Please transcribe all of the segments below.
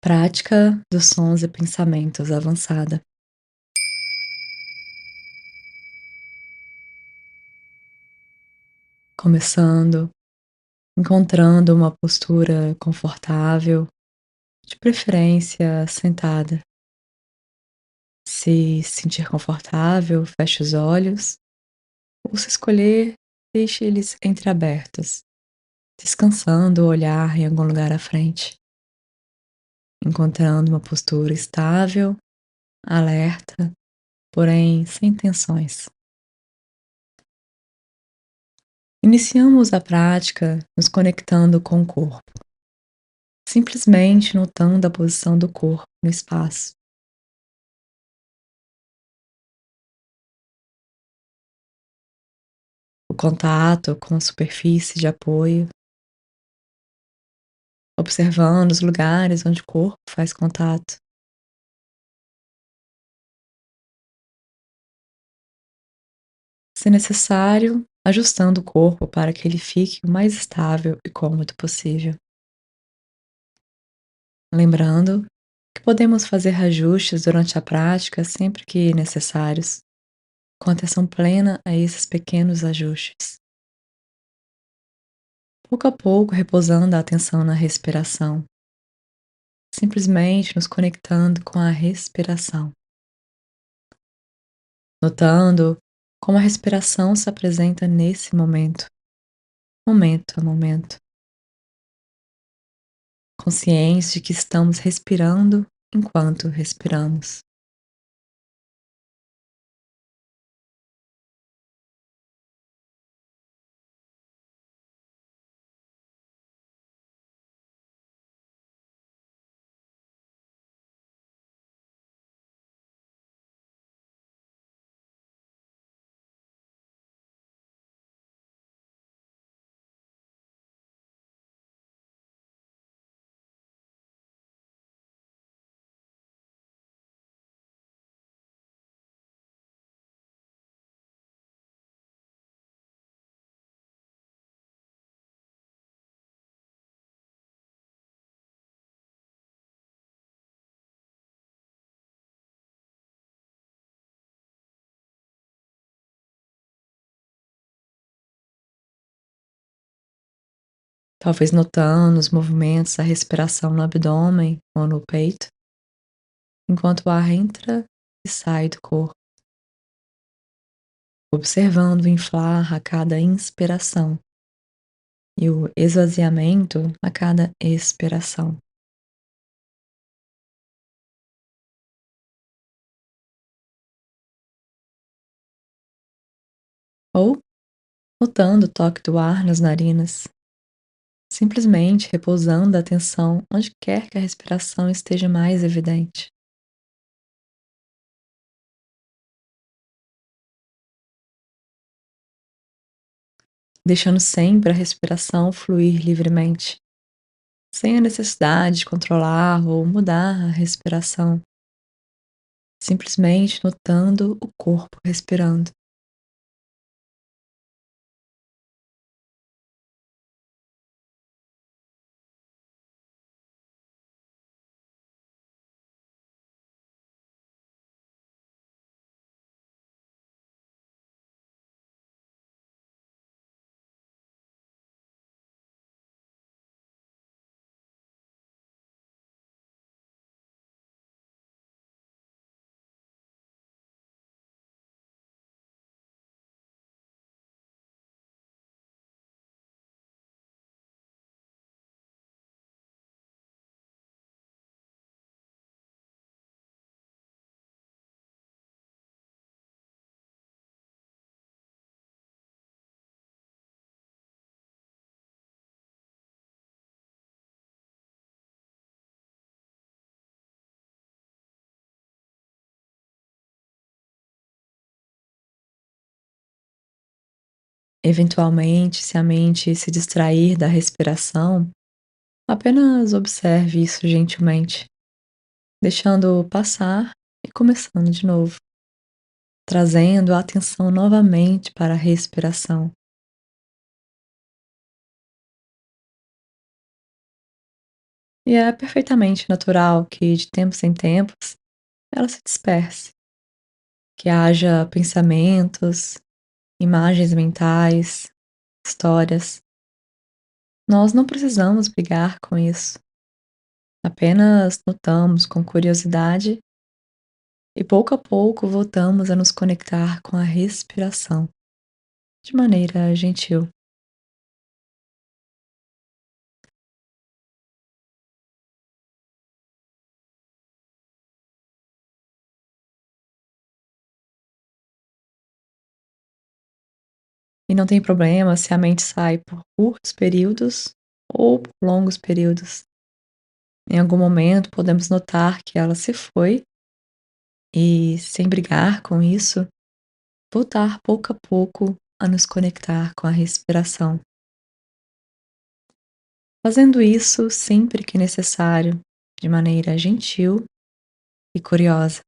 Prática dos sons e pensamentos avançada. Começando, encontrando uma postura confortável, de preferência sentada. Se sentir confortável, feche os olhos, ou se escolher, deixe eles entreabertos, descansando o olhar em algum lugar à frente, encontrando uma postura estável, alerta, porém sem tensões. Iniciamos a prática nos conectando com o corpo, simplesmente notando a posição do corpo no espaço. O contato com a superfície de apoio, observando os lugares onde o corpo faz contato. Se necessário, ajustando o corpo para que ele fique o mais estável e cômodo possível. Lembrando que podemos fazer ajustes durante a prática sempre que necessários, com atenção plena a esses pequenos ajustes. Pouco a pouco, repousando a atenção na respiração, simplesmente nos conectando com a respiração, notando como a respiração se apresenta nesse momento, momento a momento, conscientes de que estamos respirando enquanto respiramos. Talvez notando os movimentos da respiração no abdômen ou no peito, enquanto o ar entra e sai do corpo, observando o inflar a cada inspiração e o esvaziamento a cada expiração. Ou notando o toque do ar nas narinas, simplesmente repousando a atenção onde quer que a respiração esteja mais evidente. Deixando sempre a respiração fluir livremente, sem a necessidade de controlar ou mudar a respiração, simplesmente notando o corpo respirando. Eventualmente, se a mente se distrair da respiração, apenas observe isso gentilmente, deixando passar e começando de novo, trazendo a atenção novamente para a respiração. E é perfeitamente natural que, de tempos em tempos, ela se disperse, que haja pensamentos, imagens mentais, histórias. Nós não precisamos brigar com isso, apenas notamos com curiosidade e pouco a pouco voltamos a nos conectar com a respiração, de maneira gentil. E não tem problema se a mente sai por curtos períodos ou por longos períodos. Em algum momento podemos notar que ela se foi e, sem brigar com isso, voltar pouco a pouco a nos conectar com a respiração. Fazendo isso sempre que necessário, de maneira gentil e curiosa.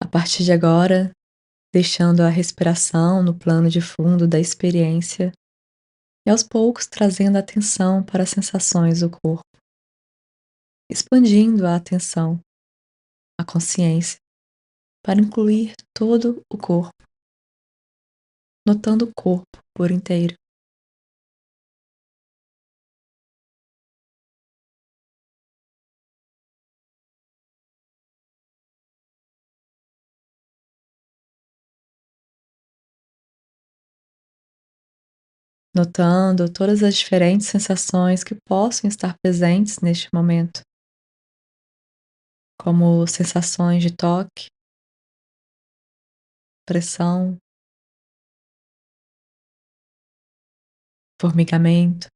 A partir de agora, deixando a respiração no plano de fundo da experiência e aos poucos trazendo a atenção para as sensações do corpo, expandindo a atenção, a consciência, para incluir todo o corpo, notando o corpo por inteiro, notando todas as diferentes sensações que possam estar presentes neste momento, como sensações de toque, pressão, formigamento,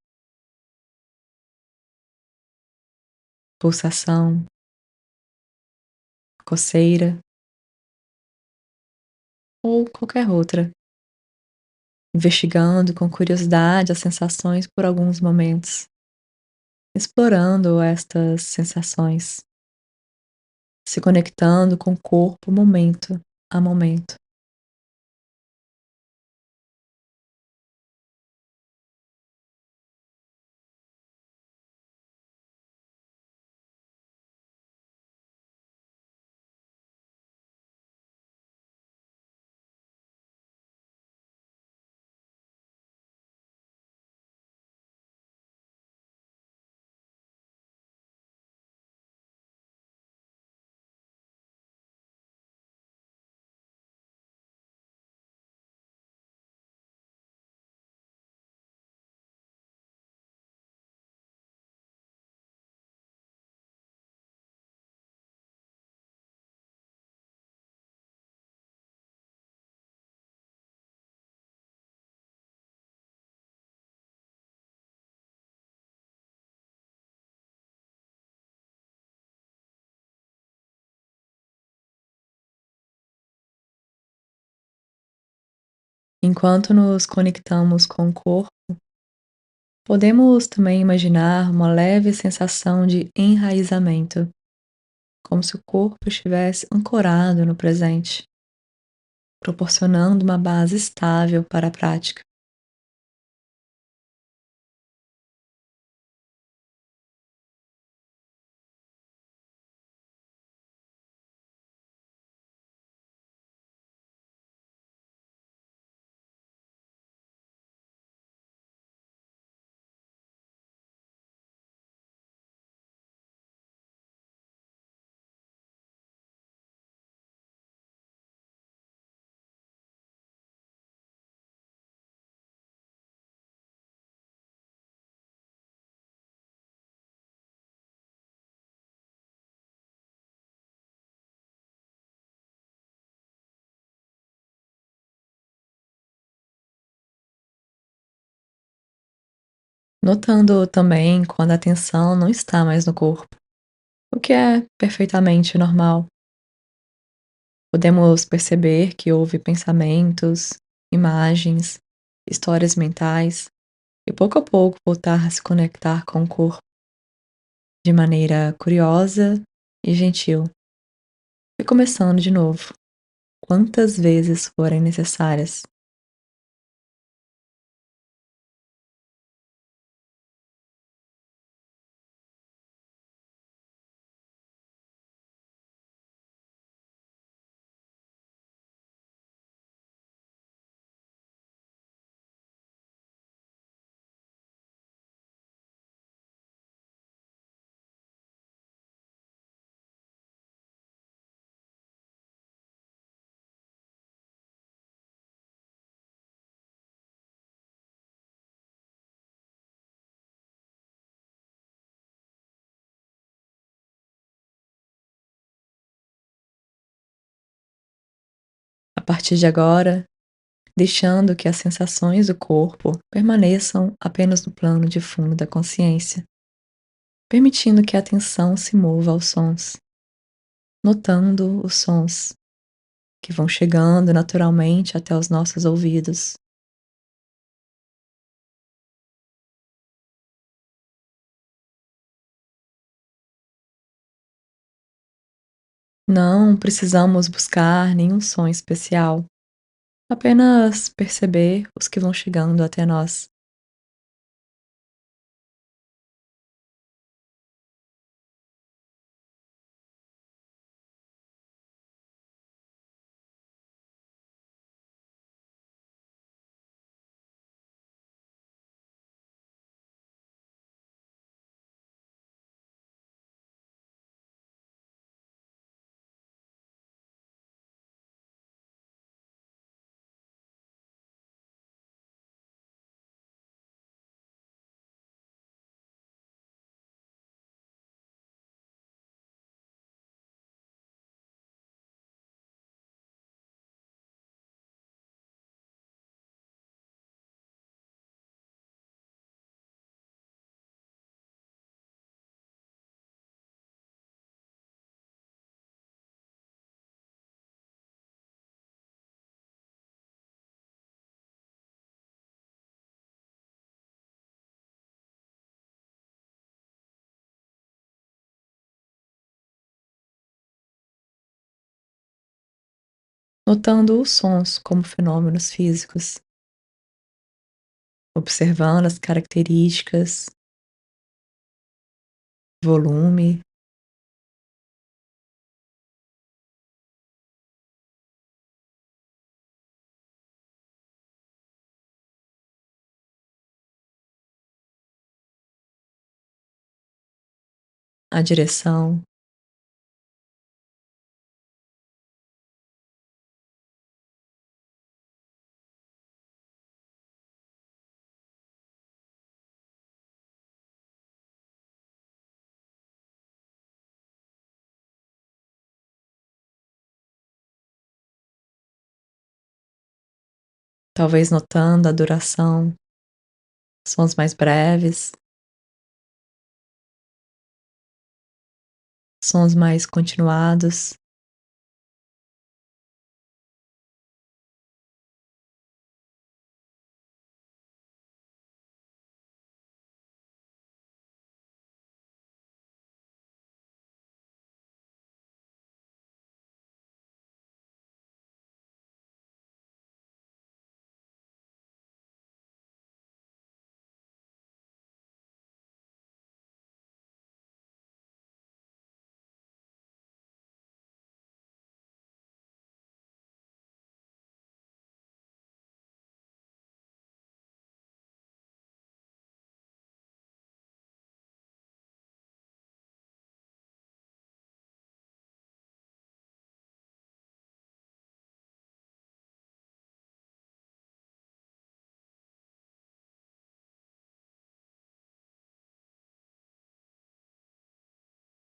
pulsação, coceira ou qualquer outra, investigando com curiosidade as sensações por alguns momentos, explorando estas sensações, se conectando com o corpo momento a momento. Enquanto nos conectamos com o corpo, podemos também imaginar uma leve sensação de enraizamento, como se o corpo estivesse ancorado no presente, proporcionando uma base estável para a prática. Notando também quando a atenção não está mais no corpo, o que é perfeitamente normal. Podemos perceber que houve pensamentos, imagens, histórias mentais e pouco a pouco voltar a se conectar com o corpo de maneira curiosa e gentil. E começando de novo, quantas vezes forem necessárias. A partir de agora, deixando que as sensações do corpo permaneçam apenas no plano de fundo da consciência, permitindo que a atenção se mova aos sons, notando os sons que vão chegando naturalmente até os nossos ouvidos. Não precisamos buscar nenhum som especial, apenas perceber os que vão chegando até nós. Notando os sons como fenômenos físicos, observando as características, volume, a direção. Talvez notando a duração, sons mais breves, sons mais continuados.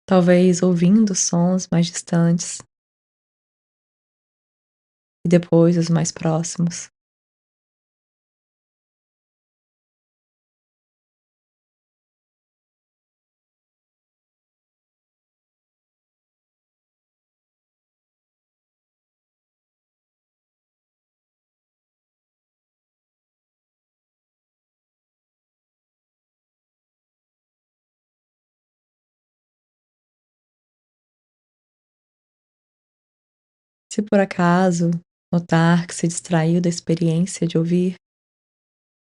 talvez ouvindo sons mais distantes e depois os mais próximos. Se por acaso notar que se distraiu da experiência de ouvir,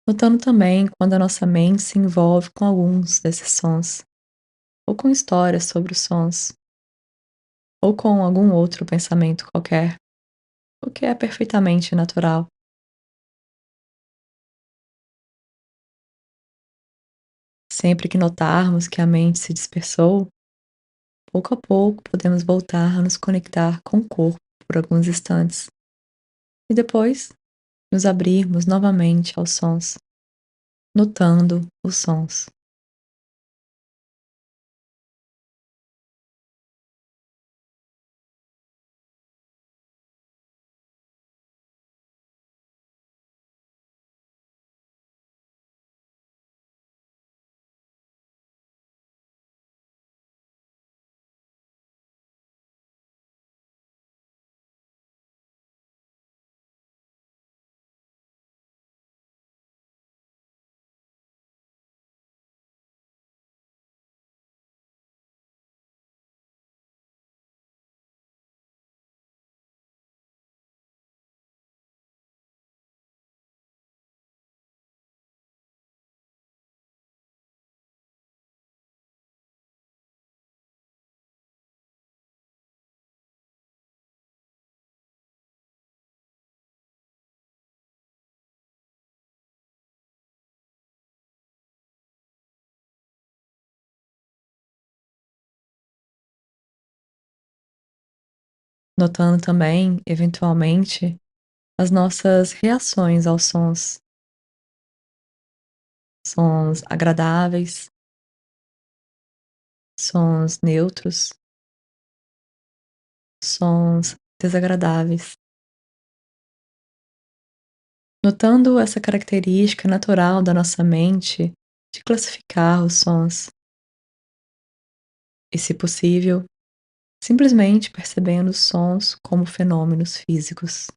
notando também quando a nossa mente se envolve com alguns desses sons, ou com histórias sobre os sons, ou com algum outro pensamento qualquer, o que é perfeitamente natural. Sempre que notarmos que a mente se dispersou, pouco a pouco podemos voltar a nos conectar com o corpo por alguns instantes e depois nos abrirmos novamente aos sons, notando os sons. Notando também, eventualmente, as nossas reações aos sons, sons agradáveis, sons neutros, sons desagradáveis. Notando essa característica natural da nossa mente de classificar os sons e, se possível, simplesmente percebendo os sons como fenômenos físicos,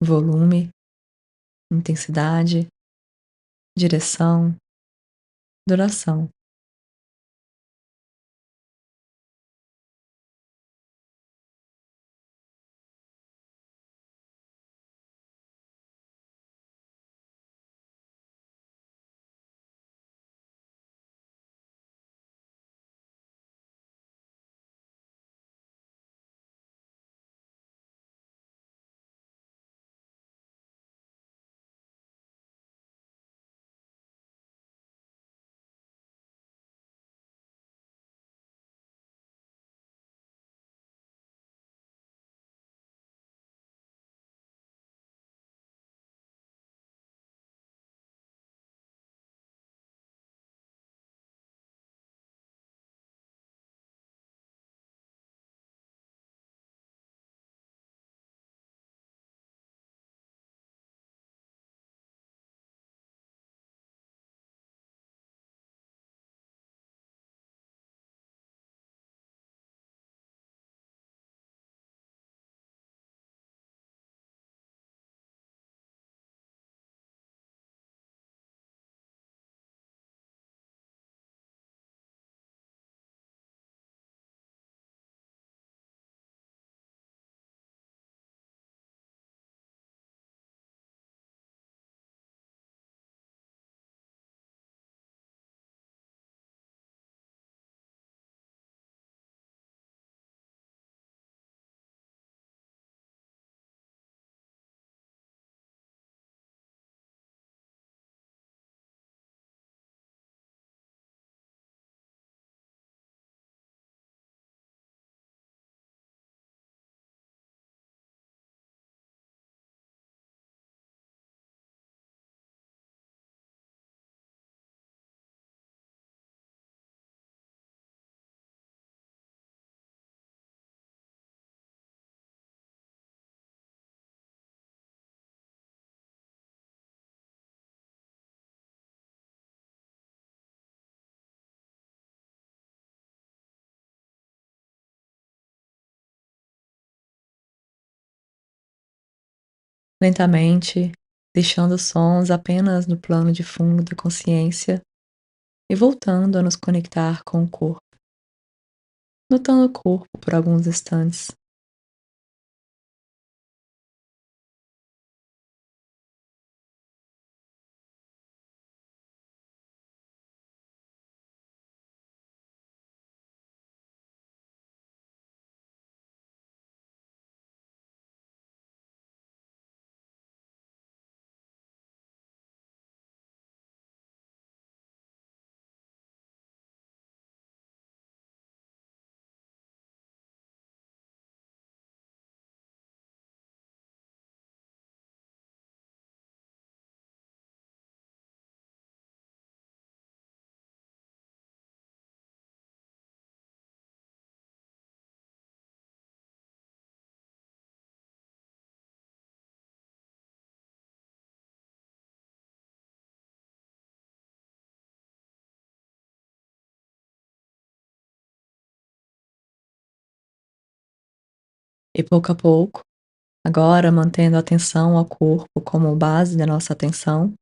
volume, intensidade, direção, duração. lentamente, deixando os sons apenas no plano de fundo da consciência e voltando a nos conectar com o corpo, notando o corpo por alguns instantes. E pouco a pouco, agora mantendo a atenção ao corpo como base da nossa atenção,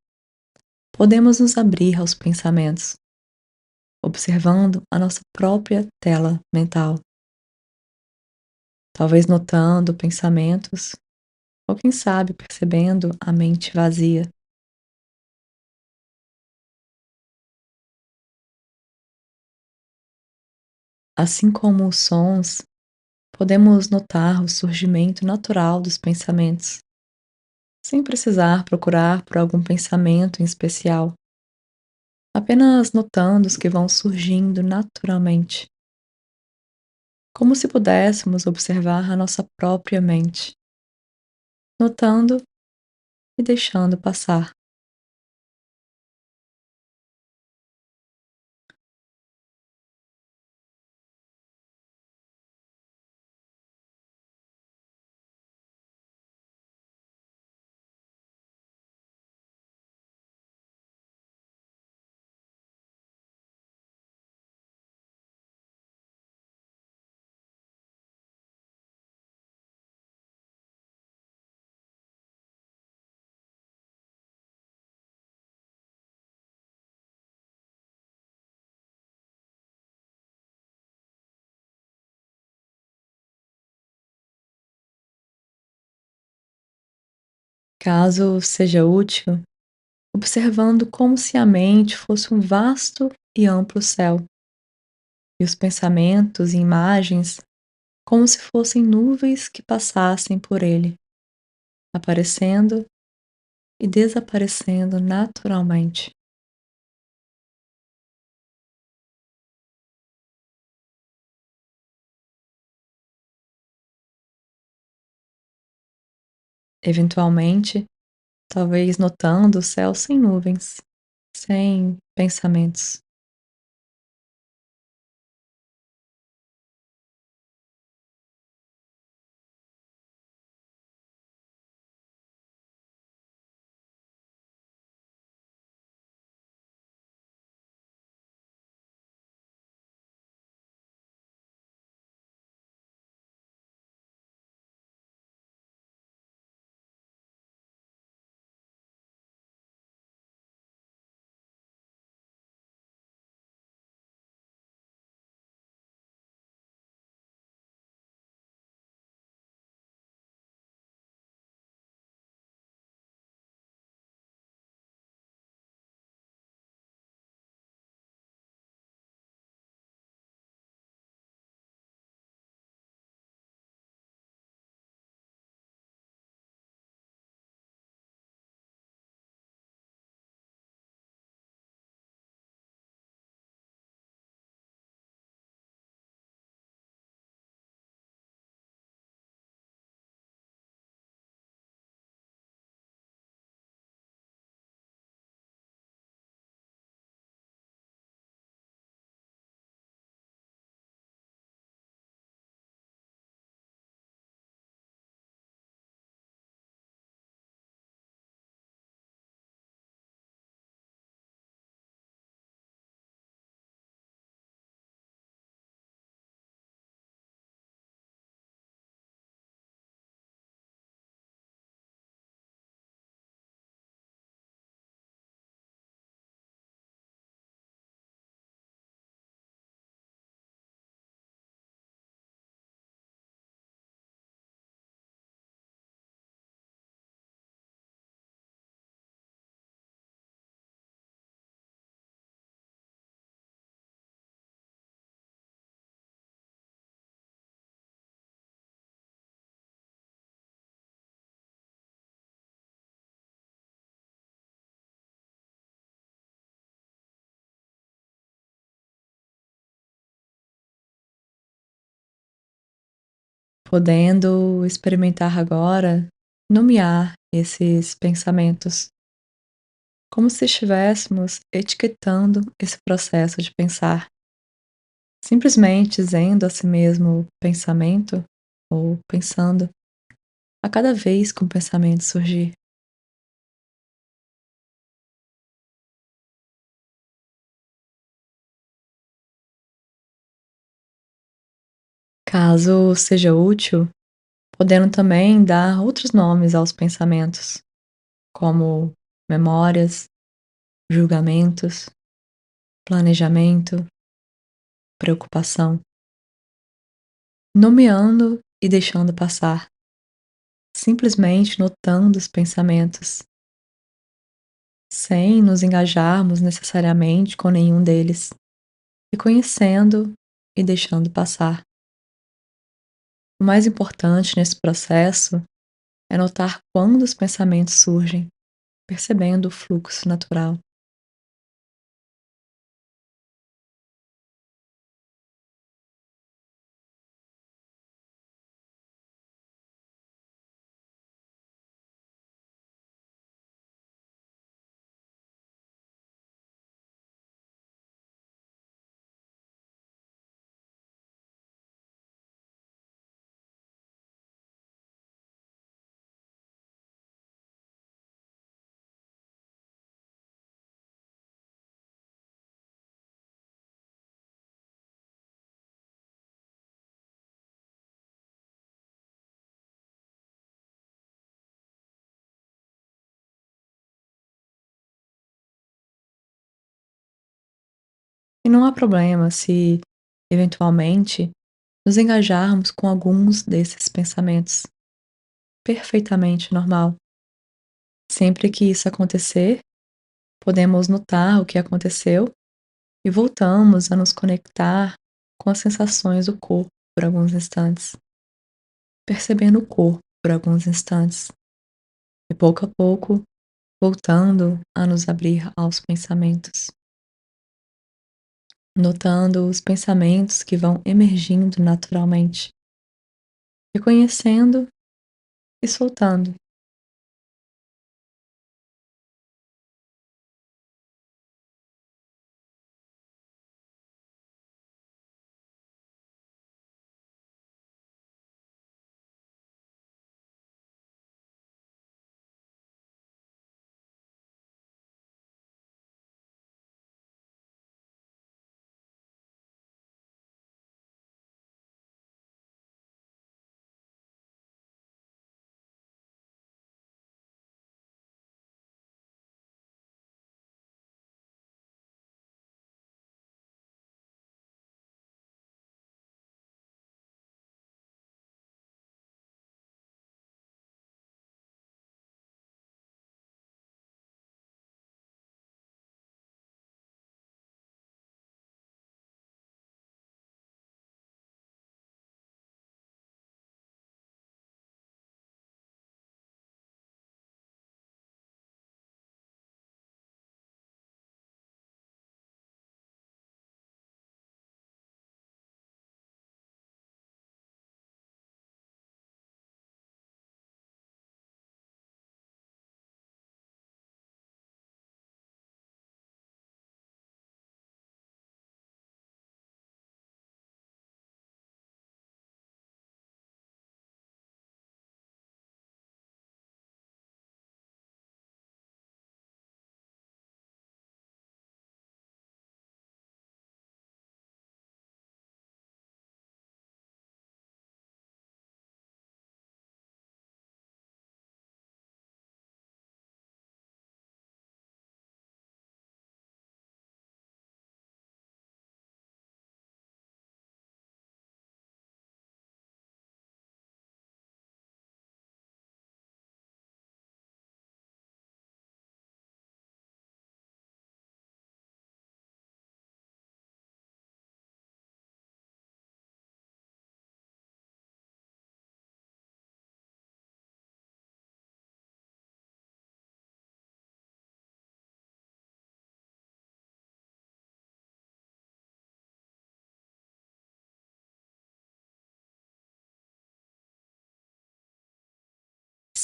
podemos nos abrir aos pensamentos, observando a nossa própria tela mental, talvez notando pensamentos ou, quem sabe, percebendo a mente vazia. Assim como os sons, podemos notar o surgimento natural dos pensamentos, sem precisar procurar por algum pensamento em especial, apenas notando os que vão surgindo naturalmente, como se pudéssemos observar a nossa própria mente, notando e deixando passar. Caso seja útil, observando como se a mente fosse um vasto e amplo céu, e os pensamentos e imagens como se fossem nuvens que passassem por ele, aparecendo e desaparecendo naturalmente. Eventualmente, talvez notando o céu sem nuvens, sem pensamentos. podendo experimentar agora nomear esses pensamentos, como se estivéssemos etiquetando esse processo de pensar, simplesmente dizendo a si mesmo pensamento ou pensando a cada vez que um pensamento surgir. Caso seja útil, podendo também dar outros nomes aos pensamentos, como memórias, julgamentos, planejamento, preocupação, nomeando e deixando passar, simplesmente notando os pensamentos, sem nos engajarmos necessariamente com nenhum deles, reconhecendo e deixando passar. O mais importante nesse processo é notar quando os pensamentos surgem, percebendo o fluxo natural. E não há problema se, eventualmente, nos engajarmos com alguns desses pensamentos. Perfeitamente normal. Sempre que isso acontecer, podemos notar o que aconteceu e voltamos a nos conectar com as sensações do corpo por alguns instantes, percebendo o corpo por alguns instantes e pouco a pouco voltando a nos abrir aos pensamentos, notando os pensamentos que vão emergindo naturalmente, reconhecendo e soltando.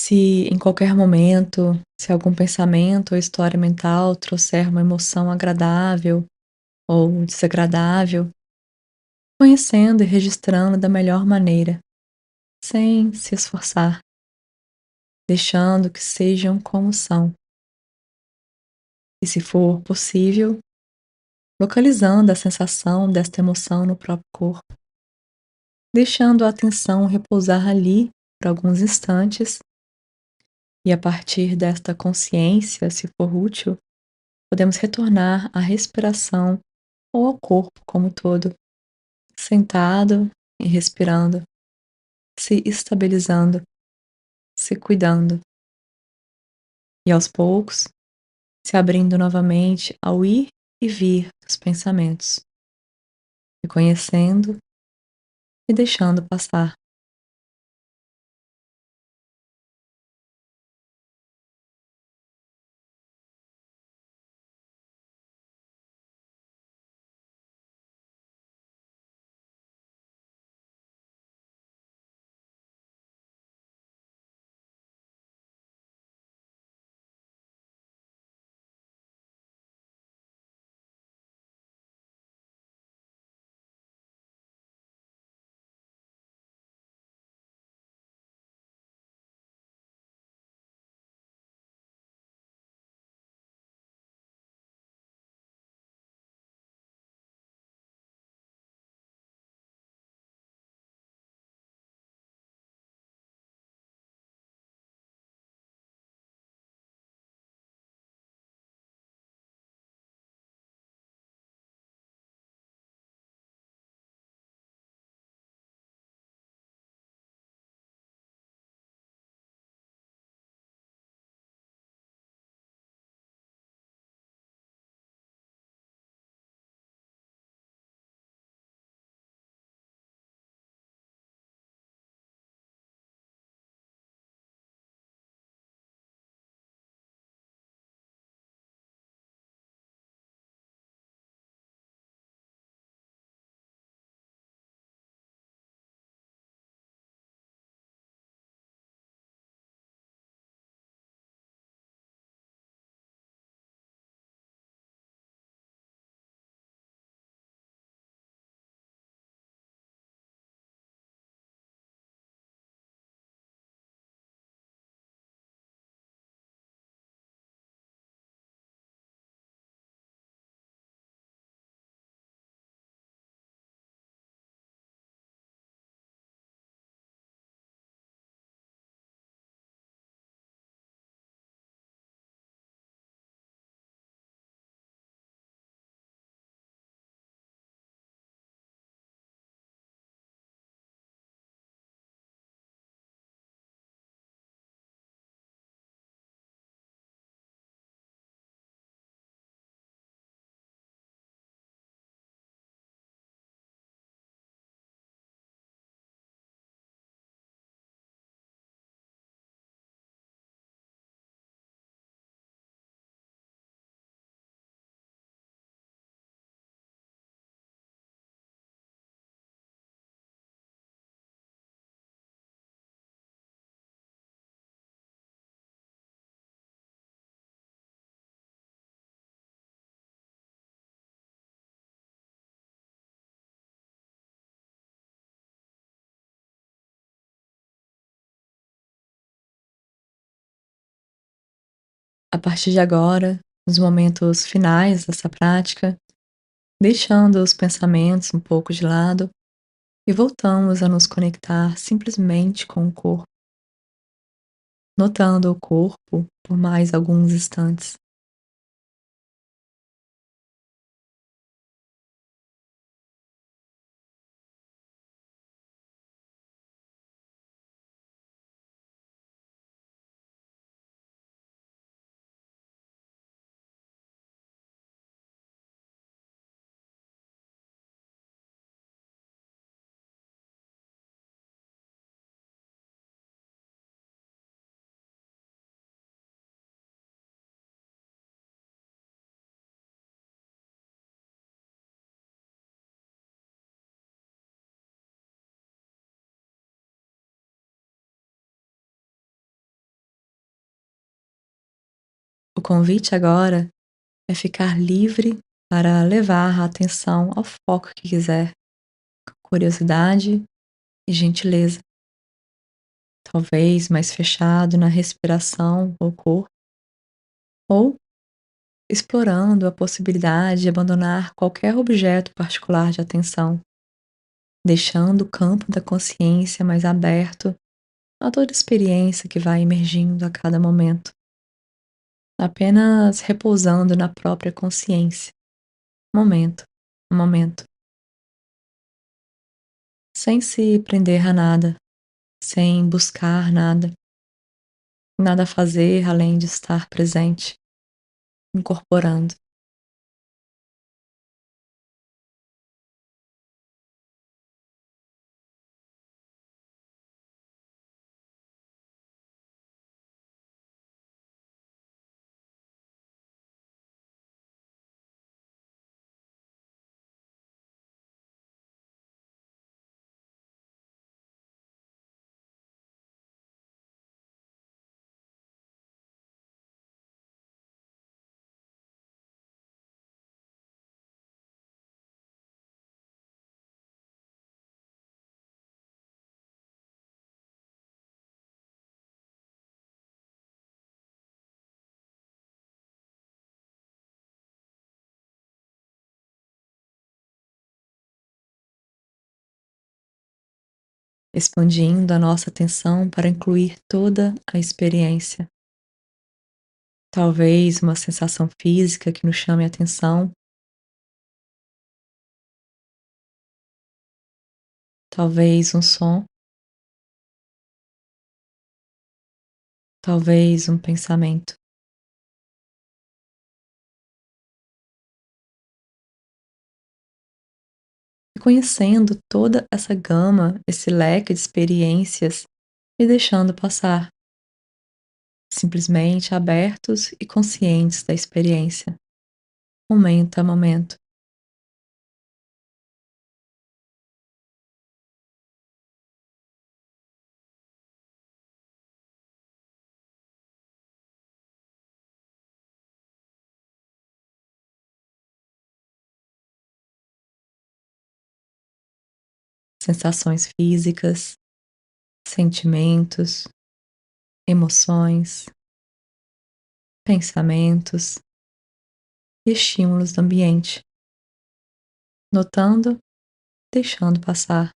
Se em qualquer momento, se algum pensamento ou história mental trouxer uma emoção agradável ou desagradável, conhecendo e registrando da melhor maneira, sem se esforçar, deixando que sejam como são. E se for possível, localizando a sensação desta emoção no próprio corpo, deixando a atenção repousar ali por alguns instantes, e a partir desta consciência, se for útil, podemos retornar à respiração ou ao corpo como um todo, sentado e respirando, se estabilizando, se cuidando e aos poucos se abrindo novamente ao ir e vir dos pensamentos, reconhecendo e deixando passar. A partir de agora, nos momentos finais dessa prática, deixando os pensamentos um pouco de lado e voltamos a nos conectar simplesmente com o corpo, notando o corpo por mais alguns instantes. convite agora é ficar livre para levar a atenção ao foco que quiser, curiosidade e gentileza, talvez mais fechado na respiração ou corpo, ou explorando a possibilidade de abandonar qualquer objeto particular de atenção, deixando o campo da consciência mais aberto a toda experiência que vai emergindo a cada momento, apenas repousando na própria consciência, momento a momento, sem se prender a nada, sem buscar nada, nada a fazer além de estar presente, incorporando. Expandindo a nossa atenção para incluir toda a experiência. Talvez uma sensação física que nos chame a atenção, talvez um som, talvez um pensamento. E conhecendo toda essa gama, esse leque de experiências e deixando passar, simplesmente abertos e conscientes da experiência, momento a momento. Sensações físicas, sentimentos, emoções, pensamentos e estímulos do ambiente, notando, deixando passar.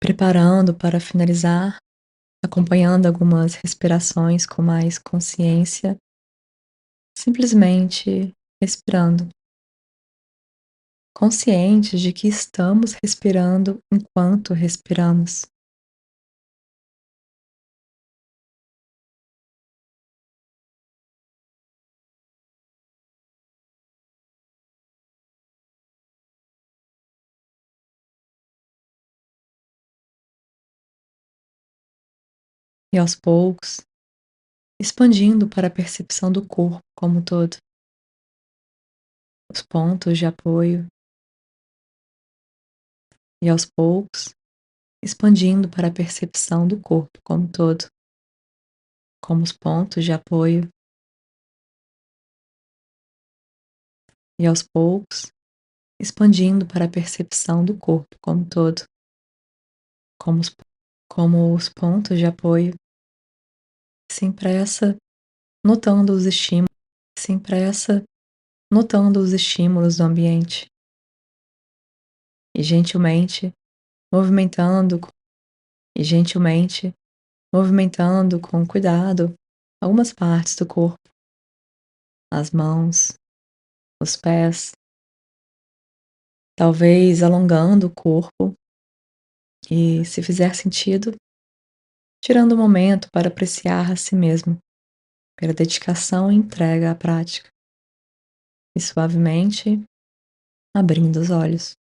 preparando para finalizar, acompanhando algumas respirações com mais consciência, simplesmente respirando, conscientes de que estamos respirando enquanto respiramos. E aos poucos, expandindo para a percepção do corpo como um todo, os pontos de apoio, e aos poucos, expandindo para a percepção do corpo como um todo, como os pontos de apoio, e aos poucos, expandindo para a percepção do corpo como um todo, como os pontos de apoio, sem pressa, notando os estímulos, sem pressa, notando os estímulos do ambiente e gentilmente movimentando e gentilmente movimentando com cuidado algumas partes do corpo, as mãos, os pés, talvez alongando o corpo e, se fizer sentido, tirando um momento para apreciar a si mesmo, pela dedicação e entrega à prática, e suavemente abrindo os olhos.